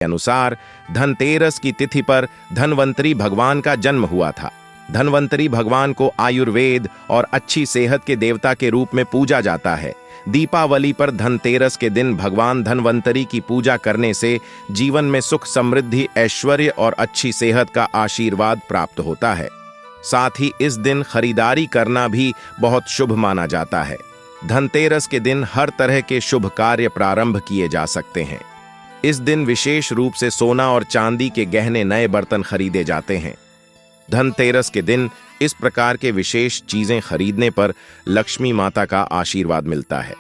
अनुसार धनतेरस की तिथि पर धनवंतरी भगवान का जन्म हुआ था। धनवंतरी भगवान को आयुर्वेद और अच्छी सेहत के देवता के रूप में पूजा जाता है। दीपावली पर धनतेरस के दिन भगवान धनवंतरी की पूजा करने से जीवन में सुख, समृद्धि, ऐश्वर्य और अच्छी सेहत का आशीर्वाद प्राप्त होता है। साथ ही इस दिन खरीदारी करना भी बहुत शुभ माना जाता है। धनतेरस के दिन हर तरह के शुभ कार्य प्रारंभ किए जा सकते हैं। इस दिन विशेष रूप से सोना और चांदी के गहने, नए बर्तन खरीदे जाते हैं। धनतेरस के दिन इस प्रकार के विशेष चीजें खरीदने पर लक्ष्मी माता का आशीर्वाद मिलता है।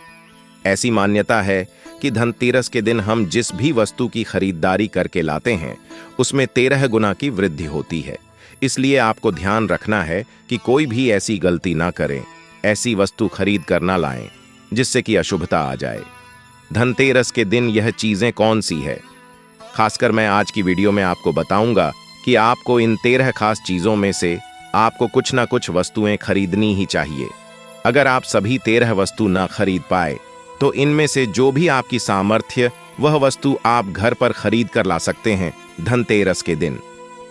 ऐसी मान्यता है कि धनतेरस के दिन हम जिस भी वस्तु की खरीदारी करके लाते हैं उसमें 13 गुना की वृद्धि होती है। इसलिए आपको ध्यान रखना है कि कोई भी ऐसी गलती ना करें, ऐसी वस्तु खरीद कर ना लाएं जिससे कि अशुभता आ जाए। धनतेरस के दिन यह चीजें कौन सी है, खासकर मैं आज की वीडियो में आपको बताऊंगा कि आपको इन 13 खास चीजों में से आपको कुछ ना कुछ वस्तुएं खरीदनी ही चाहिए। अगर आप सभी 13 वस्तु ना खरीद पाए तो इनमें से जो भी आपकी सामर्थ्य वह वस्तु आप घर पर खरीद कर ला सकते हैं। धनतेरस के दिन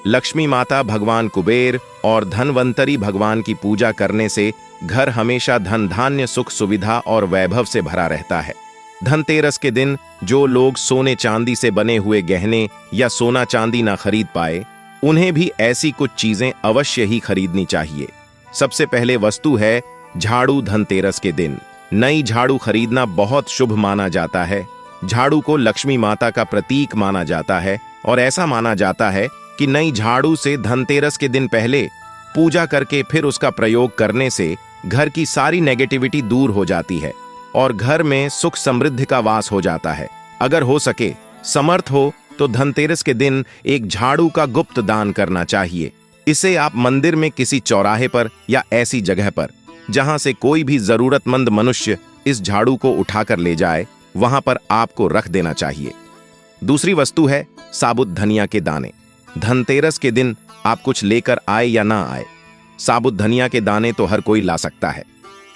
लक्ष्मी माता, भगवान कुबेर और धनवंतरी भगवान की पूजा करने से घर हमेशा धन, धान्य, सुख, सुविधा और वैभव से भरा रहता है। धनतेरस के दिन जो लोग सोने चांदी से बने हुए गहने या सोना चांदी ना खरीद पाए उन्हें भी ऐसी कुछ चीजें अवश्य ही खरीदनी चाहिए। सबसे पहले वस्तु है झाड़ू। धनतेरस के दिन नई झाड़ू खरीदना बहुत शुभ माना जाता है। झाड़ू को लक्ष्मी माता का प्रतीक माना जाता है और ऐसा माना जाता है कि नई झाड़ू से धनतेरस के दिन पहले पूजा करके फिर उसका प्रयोग करने से घर की सारी नेगेटिविटी दूर हो जाती है और घर में सुख, समृद्धि का वास हो जाता है। अगर हो सके, समर्थ हो तो धनतेरस के दिन एक झाड़ू का गुप्त दान करना चाहिए। इसे आप मंदिर में किसी चौराहे पर या ऐसी जगह पर जहां से कोई भी जरूरतमंद मनुष्य इस झाड़ू को उठाकर ले जाए, वहां पर आपको रख देना चाहिए। दूसरी वस्तु है साबुत धनिया के दाने। धनतेरस के दिन आप कुछ लेकर आए या ना आए, साबुत धनिया के दाने तो हर कोई ला सकता है।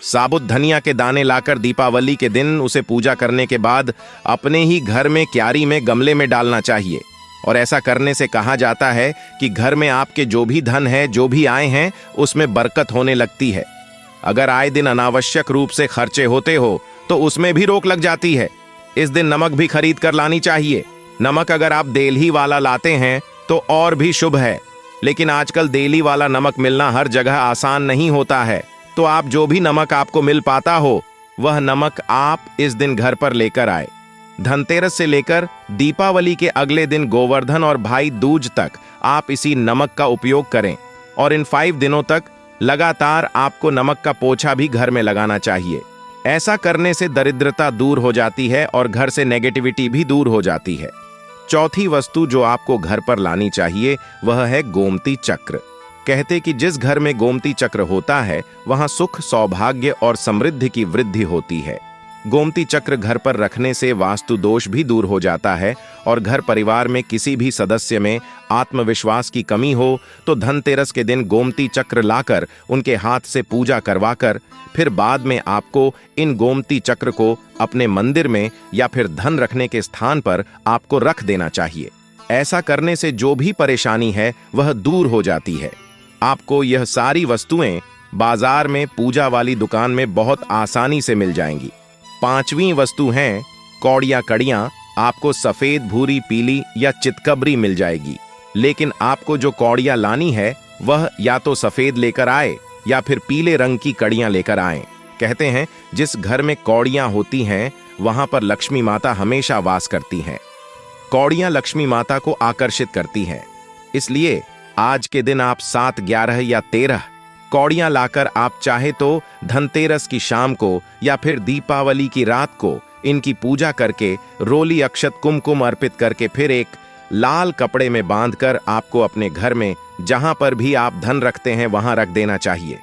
साबुत धनिया के दाने लाकर दीपावली के दिन उसे पूजा करने के बाद अपने ही घर में क्यारी में, गमले में डालना चाहिए। और ऐसा करने से कहा जाता है कि घर में आपके जो भी धन है, जो भी आए हैं, उसमें बरकत होने लगती है। अगर आए दिन अनावश्यक रूप से खर्चे होते हो तो उसमें भी रोक लग जाती है। इस दिन नमक भी खरीद कर लानी चाहिए। नमक अगर आप देल्ही वाला लाते हैं तो और भी शुभ है, लेकिन आजकल देल्ही वाला नमक मिलना हर जगह आसान नहीं होता है। तो आप जो भी नमक आपको मिल पाता हो वह नमक आप इस दिन घर पर लेकर आए। धनतेरस से लेकर दीपावली के अगले दिन गोवर्धन और भाई दूज तक आप इसी नमक का उपयोग करें और इन 5 दिनों तक लगातार आपको नमक का पोछा भी घर में लगाना चाहिए। ऐसा करने से दरिद्रता दूर हो जाती है और घर से नेगेटिविटी भी दूर हो जाती है। चौथी वस्तु जो आपको घर पर लानी चाहिए वह है गोमती चक्र। कहते कि जिस घर में गोमती चक्र होता है वहां सुख, सौभाग्य और समृद्धि की वृद्धि होती है। गोमती चक्र घर पर रखने से वास्तु दोष भी दूर हो जाता है और घर परिवार में किसी भी सदस्य में आत्मविश्वास की कमी हो तो धनतेरस के दिन गोमती चक्र लाकर उनके हाथ से पूजा करवाकर फिर बाद में आपको इन गोमती चक्र को अपने मंदिर में या फिर धन रखने के स्थान पर आपको रख देना चाहिए। ऐसा करने से जो भी परेशानी है वह दूर हो जाती है। आपको यह सारी वस्तुएं बाजार में, पूजा वाली दुकान में बहुत आसानी से मिल जाएंगी। 5वीं वस्तु है कौड़ियां कड़ियां। आपको सफेद, भूरी, पीली या चितकबरी मिल जाएगी, लेकिन आपको जो कौड़ियां लानी है वह या तो सफेद लेकर आए या फिर पीले रंग की कड़ियां लेकर आए। कहते हैं जिस घर में कौड़ियां होती हैं वहां पर लक्ष्मी माता हमेशा वास करती हैं। कौड़ियां लक्ष्मी माता को आकर्षित करती हैं, इसलिए आज के दिन आप 7, 11 या 13 कौड़ियां लाकर आप चाहे तो धनतेरस की शाम को या फिर दीपावली की रात को इनकी पूजा करके रोली, अक्षत, कुमकुम अर्पित करके फिर एक लाल कपड़े में बांधकर आपको अपने घर में जहां पर भी आप धन रखते हैं वहां रख देना चाहिए।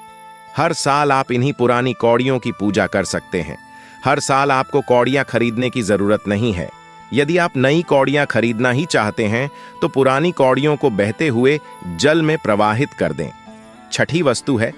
हर साल आप इन्हीं पुरानी कौड़ियों की पूजा कर सकते हैं। हर साल आपको कौड़ियां खरीदने की जरूरत नहीं है। यदि आप नई कौड़ियां खरीदना ही चाहते हैं तो पुरानी कौड़ियों को बहते हुए जल में प्रवाहित कर दें। छठी वस्तु है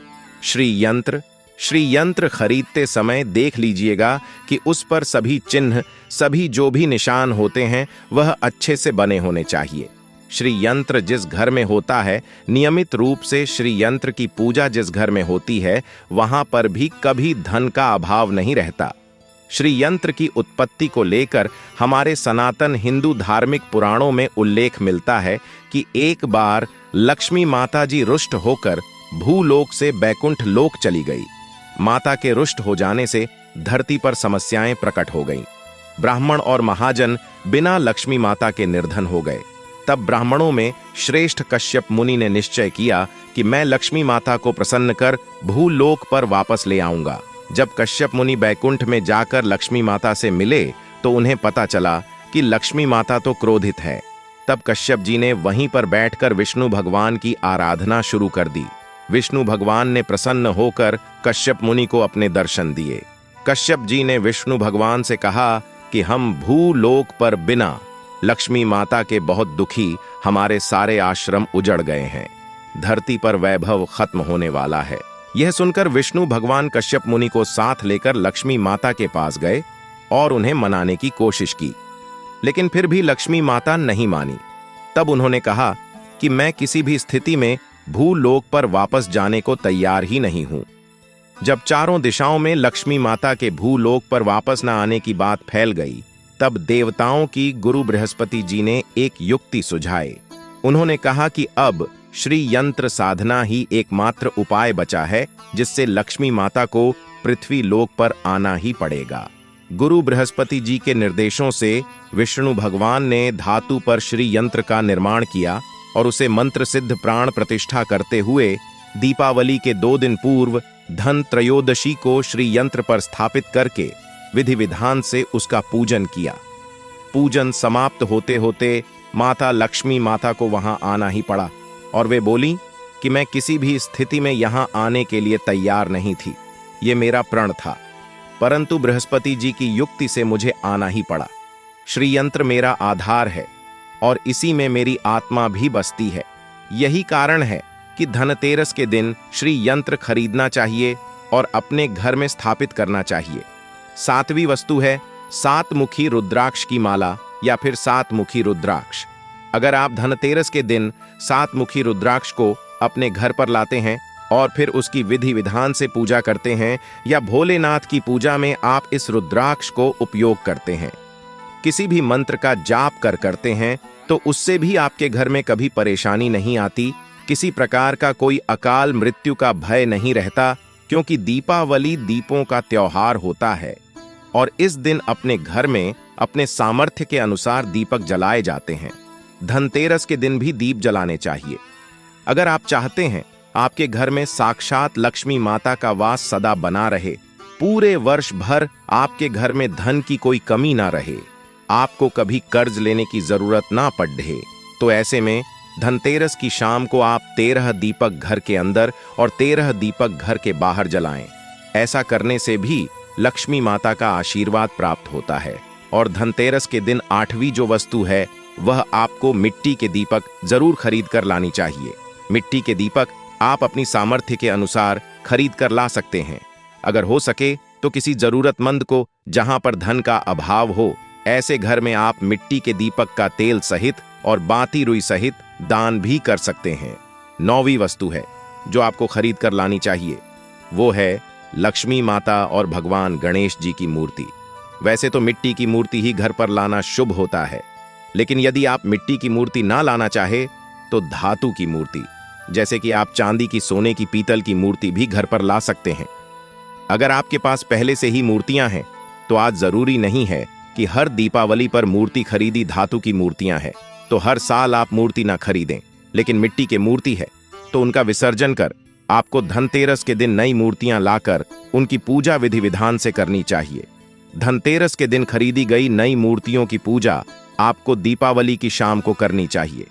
श्री यंत्र, श्री यंत्र खरीदते समय देख लीजिएगा कि उस पर सभी चिन्ह, सभी जो भी निशान होते हैं वह अच्छे से बने होने चाहिए। श्री यंत्र जिस घर में होता है, नियमित रूप से श्री यंत्र की पूजा जिस घर में होती है, वहां पर भी कभी धन का अभाव नहीं रहता। श्री यंत्र की उत्पत्ति को लेकर हमारे सनातन हिंदू धार्मिक पुराणों में उल्लेख मिलता है कि एक बार लक्ष्मी माता जी रुष्ट होकर भूलोक से बैकुंठ लोक चली गई। माता के रुष्ट हो जाने से धरती पर समस्याएं प्रकट हो गईं। ब्राह्मण और महाजन बिना लक्ष्मी माता के निर्धन हो गए। तब ब्राह्मणों में श्रेष्ठ कश्यप मुनि ने निश्चय किया कि मैं लक्ष्मी माता को प्रसन्न कर भूलोक पर वापस ले आऊंगा। जब कश्यप मुनि बैकुंठ में जाकर लक्ष्मी माता से मिले तो उन्हें पता चला कि लक्ष्मी माता तो क्रोधित है। तब कश्यप जी ने वहीं पर बैठकर विष्णु भगवान की आराधना शुरू कर दी। विष्णु भगवान ने प्रसन्न होकर कश्यप मुनि को अपने दर्शन दिए। कश्यप जी ने विष्णु भगवान से कहा कि हम भूलोक पर बिना लक्ष्मी माता के बहुत दुखी, हमारे सारे आश्रम उजड़ गए हैं, धरती पर वैभव खत्म होने वाला है। यह सुनकर विष्णु भगवान कश्यप मुनि को साथ लेकर लक्ष्मी माता के पास गए और उन्हें मनाने की कोशिश की, लेकिन फिर भी लक्ष्मी माता नहीं मानी। तब उन्होंने कहा कि मैं किसी भी स्थिति में भूलोक पर वापस जाने को तैयार ही नहीं हूं। जब चारों दिशाओं में लक्ष्मी माता के भूलोक पर वापस न आने की बात फैल गई, तब देवताओं की गुरु बृहस्पति जी ने एक युक्ति सुझाई। उन्होंने कहा कि अब श्री यंत्र साधना ही एकमात्र उपाय बचा है जिससे लक्ष्मी माता को पृथ्वी लोक पर आना ही पड़ेगा। गुरु बृहस्पति जी के निर्देशों से विष्णु भगवान ने धातु पर श्री यंत्र का निर्माण किया और उसे मंत्र सिद्ध प्राण प्रतिष्ठा करते हुए दीपावली के 2 दिन पूर्व धन त्रयोदशी को श्री यंत्र पर स्थापित करके विधि विधान से उसका पूजन किया। पूजन समाप्त होते होते माता लक्ष्मी माता को वहां आना ही पड़ा और वे बोली कि मैं किसी भी स्थिति में यहां आने के लिए तैयार नहीं थी, ये मेरा प्रण था, परंतु बृहस्पति जी की युक्ति से मुझे आना ही पड़ा। श्री यंत्र मेरा आधार है और इसी में मेरी आत्मा भी बसती है। यही कारण है कि धनतेरस के दिन श्री यंत्र खरीदना चाहिए और अपने घर में स्थापित करना चाहिए। 7वीं वस्तु है 7 मुखी रुद्राक्ष की माला या फिर 7 मुखी रुद्राक्ष। अगर आप धनतेरस के दिन 7 मुखी रुद्राक्ष को अपने घर पर लाते हैं और फिर उसकी विधि विधान से पूजा करते हैं या भोलेनाथ की पूजा में आप इस रुद्राक्ष को उपयोग करते हैं, किसी भी मंत्र का जाप करते हैं, तो उससे भी आपके घर में कभी परेशानी नहीं आती, किसी प्रकार का कोई अकाल मृत्यु का भय नहीं रहता, क्योंकि दीपावली दीपों का त्योहार होता है और इस दिन अपने घर में अपने सामर्थ्य के अनुसार दीपक जलाए जाते हैं। धनतेरस के दिन भी दीप जलाने चाहिए। अगर आप चाहते हैं आपके घर में साक्षात लक्ष्मी माता का वास सदा बना रहे, पूरे वर्ष भर आपके घर में धन की कोई कमी ना रहे, आपको कभी कर्ज लेने की जरूरत ना पड़े, तो ऐसे में धनतेरस की शाम को आप 13 दीपक घर के अंदर और 13 दीपक घर के बाहर जलाएं। ऐसा करने से भी लक्ष्मी माता का आशीर्वाद प्राप्त होता है। और धनतेरस के दिन 8वीं जो वस्तु है वह आपको मिट्टी के दीपक जरूर खरीद कर लानी चाहिए। मिट्टी के दीपक आप अपनी सामर्थ्य के अनुसार खरीद कर ला सकते हैं। अगर हो सके तो किसी जरूरतमंद को, जहां पर धन का अभाव हो, ऐसे घर में आप मिट्टी के दीपक का तेल सहित और बाती रुई सहित दान भी कर सकते हैं। 9वीं वस्तु है जो आपको खरीद कर लानी चाहिए, वो है लक्ष्मी माता और भगवान गणेश जी की मूर्ति। वैसे तो मिट्टी की मूर्ति ही घर पर लाना शुभ होता है, लेकिन यदि आप मिट्टी की मूर्ति ना लाना चाहे तो धातु की मूर्ति, जैसे कि आप चांदी की, सोने की, पीतल की मूर्ति भी घर पर ला सकते हैं। अगर आपके पास पहले से ही मूर्तियां हैं तो आज जरूरी नहीं है कि हर दीपावली पर मूर्ति खरीदी धातु की मूर्तियां हैं तो हर साल आप मूर्ति ना खरीदें, लेकिन मिट्टी के मूर्ति है तो उनका विसर्जन कर आपको धनतेरस के दिन नई मूर्तियां लाकर उनकी पूजा विधि विधान से करनी चाहिए। धनतेरस के दिन खरीदी गई नई मूर्तियों की पूजा आपको दीपावली की शाम को करनी चाहिए।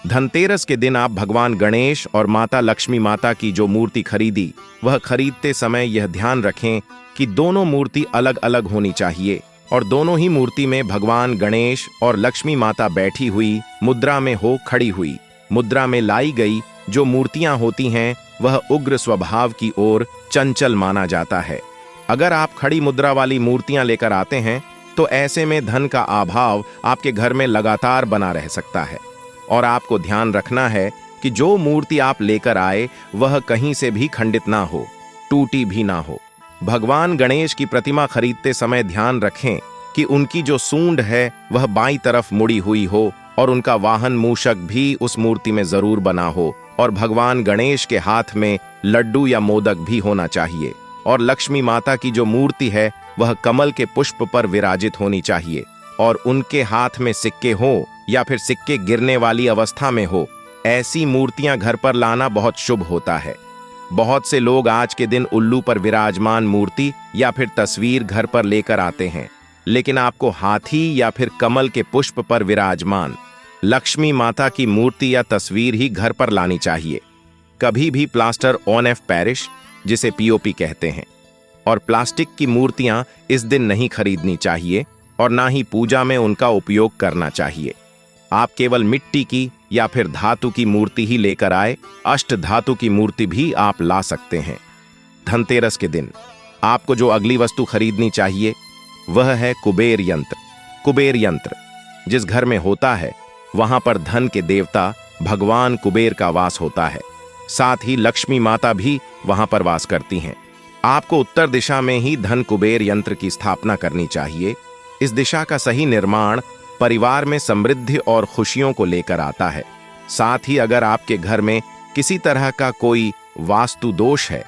धनतेरस के दिन आप भगवान गणेश और माता लक्ष्मी माता की जो मूर्ति खरीदी, वह खरीदते समय यह ध्यान रखें कि दोनों मूर्ति अलग अलग होनी चाहिए और दोनों ही मूर्ति में भगवान गणेश और लक्ष्मी माता बैठी हुई मुद्रा में हो, खड़ी हुई मुद्रा में लाई गई जो मूर्तियां होती हैं वह उग्र स्वभाव की ओर चंचल माना जाता है। अगर आप खड़ी मुद्रा वाली मूर्तियां लेकर आते हैं तो ऐसे में धन का अभाव आपके घर में लगातार बना रह सकता है। और आपको ध्यान रखना है कि जो मूर्ति आप लेकर आए वह कहीं से भी खंडित ना हो, टूटी भी ना हो। भगवान गणेश की प्रतिमा खरीदते समय ध्यान रखें कि उनकी जो सूंड है वह बाईं तरफ मुड़ी हुई हो और उनका वाहन मूषक भी उस मूर्ति में जरूर बना हो, और भगवान गणेश के हाथ में लड्डू या मोदक भी होना चाहिए। और लक्ष्मी माता की जो मूर्ति है वह कमल के पुष्प पर विराजित होनी चाहिए और उनके हाथ में सिक्के हो या फिर सिक्के गिरने वाली अवस्था में हो। ऐसी मूर्तियां घर पर लाना बहुत शुभ होता है। बहुत से लोग आज के दिन उल्लू पर विराजमान मूर्ति या फिर तस्वीर घर पर लेकर आते हैं, लेकिन आपको हाथी या फिर कमल के पुष्प पर विराजमान लक्ष्मी माता की मूर्ति या तस्वीर ही घर पर लानी चाहिए। कभी भी प्लास्टर ऑन एफ पेरिश, जिसे पीओपी कहते हैं, और प्लास्टिक की मूर्तियां इस दिन नहीं खरीदनी चाहिए और ना ही पूजा में उनका उपयोग करना चाहिए। आप केवल मिट्टी की या फिर धातु की मूर्ति ही लेकर आए। अष्ट धातु की मूर्ति भी आप ला सकते हैं। धनतेरस के दिन आपको जो अगली वस्तु खरीदनी चाहिए वह है कुबेर यंत्र। कुबेर यंत्र जिस घर में होता है वहां पर धन के देवता भगवान कुबेर का वास होता है। साथ ही लक्ष्मी माता भी वहां पर वास करती हैं। आपको उत्तर दिशा में ही धन कुबेर यंत्र की स्थापना करनी चाहिए। इस दिशा का सही निर्माण परिवार में समृद्धि और खुशियों को लेकर आता है। साथ ही अगर आपके घर में किसी तरह का कोई वास्तु दोष है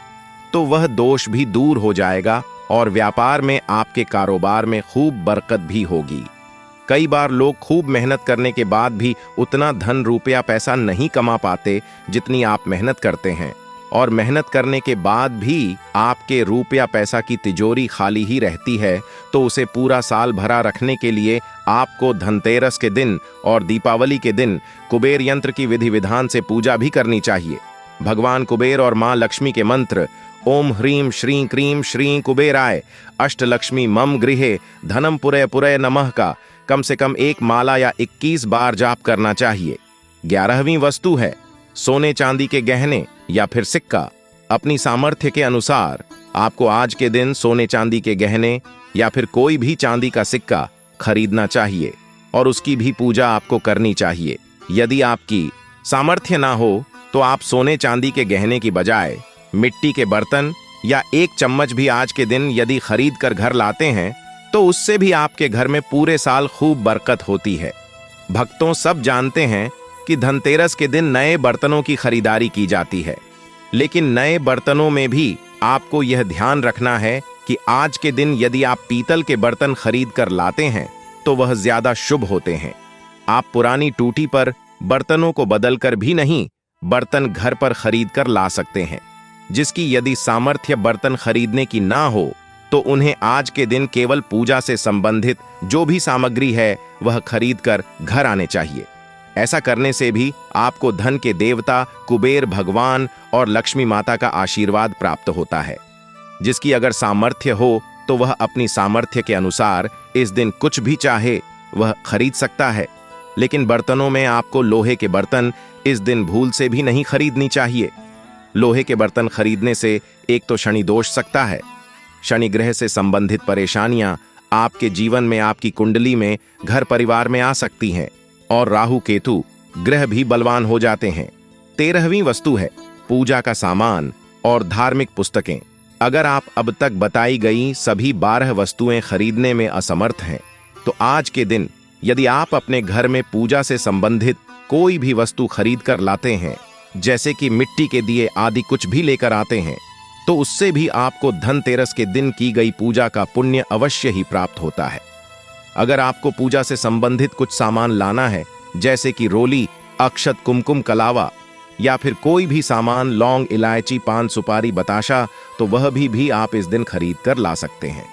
तो वह दोष भी दूर हो जाएगा और व्यापार में आपके कारोबार में खूब बरकत भी होगी। कई बार लोग खूब मेहनत करने के बाद भी उतना धन रुपया पैसा नहीं कमा पाते जितनी आप मेहनत करते हैं, और मेहनत करने के बाद भी आपके रुपया पैसा की तिजोरी खाली ही रहती है, तो उसे पूरा साल भरा रखने के लिए आपको धनतेरस के दिन और दीपावली के दिन कुबेर यंत्र की विधि विधान से पूजा भी करनी चाहिए। भगवान कुबेर और मां लक्ष्मी के मंत्र ओम ह्रीं श्रीं क्रीं श्रीं कुबेराय अष्टलक्ष्मी मम गृहे धनम पुरय पुरय नमः का कम से कम 1 माला या 21 बार जाप करना चाहिए। 11वीं वस्तु है सोने चांदी के गहने या फिर सिक्का। अपनी सामर्थ्य के अनुसार आपको आज के दिन सोने चांदी के गहने या फिर कोई भी चांदी का सिक्का खरीदना चाहिए और उसकी भी पूजा आपको करनी चाहिए। यदि आपकी सामर्थ्य ना हो तो आप सोने चांदी के गहने की बजाय मिट्टी के बर्तन या 1 चम्मच भी आज के दिन यदि खरीद कर घर लाते हैं तो उससे भी आपके घर में पूरे साल खूब बरकत होती है। भक्तों सब जानते हैं कि धनतेरस के दिन नए बर्तनों की खरीदारी की जाती है, लेकिन नए बर्तनों में भी आपको यह ध्यान रखना है कि आज के दिन यदि आप पीतल के बर्तन खरीद कर लाते हैं तो वह ज्यादा शुभ होते हैं। आप पुरानी टूटी पर बर्तनों को बदलकर भी नहीं, बर्तन घर पर खरीद कर ला सकते हैं। जिसकी यदि सामर्थ्य बर्तन खरीदने की ना हो तो उन्हें आज के दिन केवल पूजा से संबंधित जो भी सामग्री है वह खरीद कर घर आने चाहिए। ऐसा करने से भी आपको धन के देवता कुबेर भगवान और लक्ष्मी माता का आशीर्वाद प्राप्त होता है। जिसकी अगर सामर्थ्य हो तो वह अपनी सामर्थ्य के अनुसार इस दिन कुछ भी चाहे वह खरीद सकता है, लेकिन बर्तनों में आपको लोहे के बर्तन इस दिन भूल से भी नहीं खरीदनी चाहिए। लोहे के बर्तन खरीदने से एक तो शनि दोष सकता है, शनि ग्रह से संबंधित परेशानियां आपके जीवन में, आपकी कुंडली में, घर परिवार में आ सकती हैं, और राहु केतु ग्रह भी बलवान हो जाते हैं। 13वीं वस्तु है पूजा का सामान और धार्मिक पुस्तकें। अगर आप अब तक बताई गई सभी 12 वस्तुएं खरीदने में असमर्थ हैं तो आज के दिन यदि आप अपने घर में पूजा से संबंधित कोई भी वस्तु खरीद कर लाते हैं, जैसे कि मिट्टी के दिए आदि कुछ भी लेकर आते हैं, तो उससे भी आपको धनतेरस के दिन की गई पूजा का पुण्य अवश्य ही प्राप्त होता है। अगर आपको पूजा से संबंधित कुछ सामान लाना है, जैसे कि रोली, अक्षत, कुमकुम, कलावा या फिर कोई भी सामान, लौंग, इलायची, पान, सुपारी, बताशा, तो वह भी आप इस दिन खरीद कर ला सकते हैं।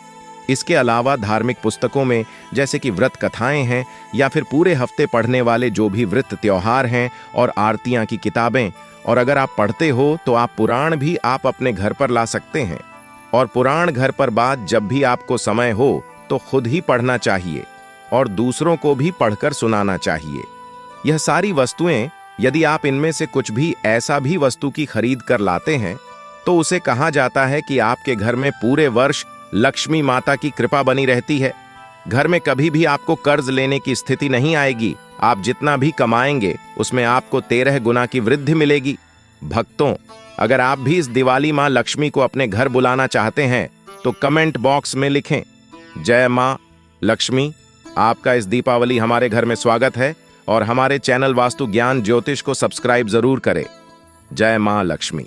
इसके अलावा धार्मिक पुस्तकों में जैसे कि व्रत कथाएं हैं या फिर पूरे हफ्ते पढ़ने वाले जो भी व्रत त्योहार हैं और आरतियां की किताबें, और अगर आप पढ़ते हो तो आप पुराण भी आप अपने घर पर ला सकते हैं। और पुराण घर पर बात जब भी आपको समय हो तो खुद ही पढ़ना चाहिए और दूसरों को भी पढ़कर सुनाना चाहिए। यह सारी वस्तुएं यदि आप इनमें से कुछ भी ऐसा भी वस्तु की खरीद कर लाते हैं तो उसे कहा जाता है कि आपके घर में पूरे वर्ष लक्ष्मी माता की कृपा बनी रहती है। घर में कभी भी आपको कर्ज लेने की स्थिति नहीं आएगी। आप जितना भी कमाएंगे उसमें आपको 13 गुना की वृद्धि मिलेगी। भक्तों, अगर आप भी इस दिवाली मां लक्ष्मी को अपने घर बुलाना चाहते हैं तो कमेंट बॉक्स में लिखें, जय मां लक्ष्मी। आपका इस दीपावली हमारे घर में स्वागत है और हमारे चैनल वास्तु ज्ञान ज्योतिष को सब्सक्राइब जरूर करें। जय मां लक्ष्मी।